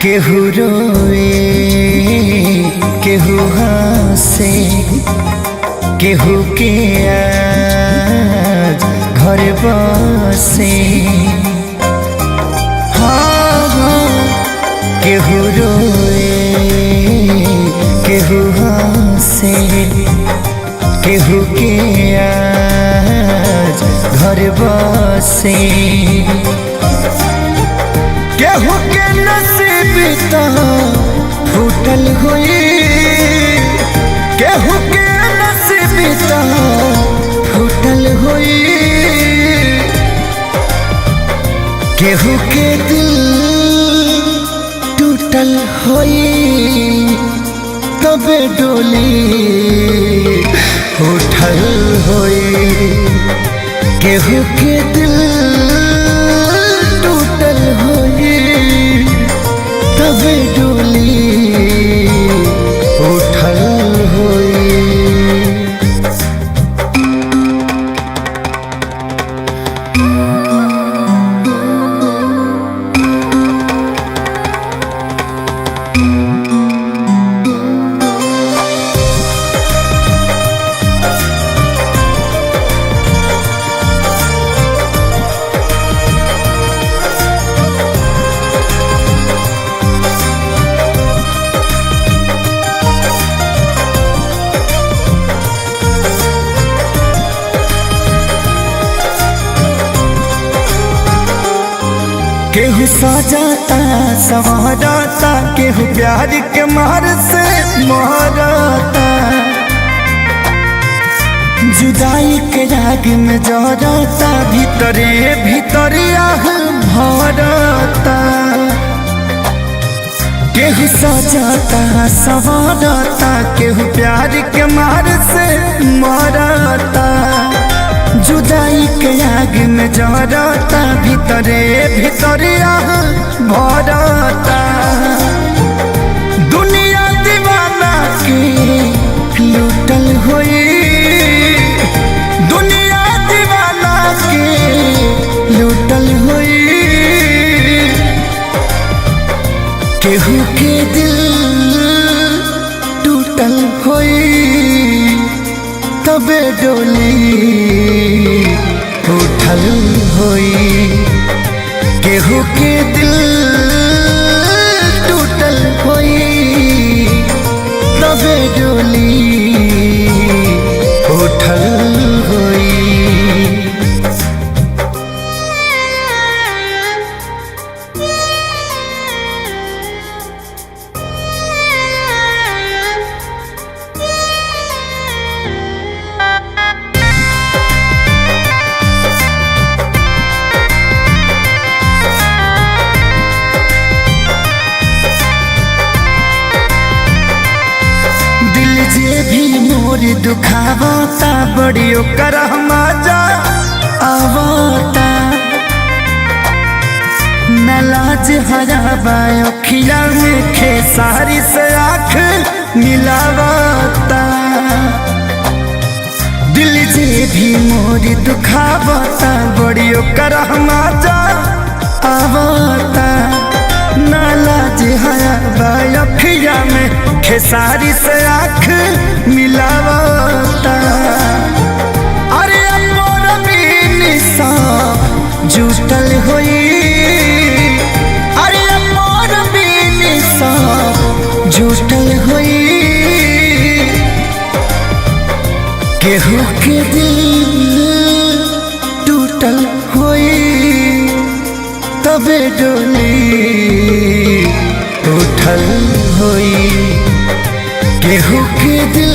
केहू रोए केहू हंसे केहू के आज घर बसे। हाँ केहू रोए केहू हंसे केहू के आज घर बसे। केहू के नसीब तो फूटल हुई केहू के नसीब तो फूटल हुई। केहू के दिल टूटल हुई तबे डोली उठल हुई। केहू के दिल टूटल हुई तबे डोली उठल हुई। केहू सजाता संवरता केहू प्यार के मार से मरता। जुदाई के राग में जरता भीतरे भीतरे आह भरता। केहू सजाता संवरता केहू प्यार के मार से मरता। जुदाई के आग में जरता भीतरे भीतरे आह भरता। दुनिया दीवाना के लूटल हुई दुनिया दीवाना के लूटल हुई। केहू के दिल टूटल हुई तबे डोली उठल हुई। केहू के दिल टूटल हुई तबे डोली उठल हुई। जे भी मोर दुखावता बड़ी ओकर मजा आवता। न लाज हराबा अखिया में खेसारी से आँख मिलावता। दिल जे भी मोर दुखावता बड़ी ओकर मजा आवता। न लाज हराबा अखिया में खेसारी से आँख मिलावता। अरे मोर बिनसा जुटल हुई अरे मोर बिनसा जुटल हुई। केहू के दिल टूटल हुई तबे डोली उठल हुई। केहू के दिल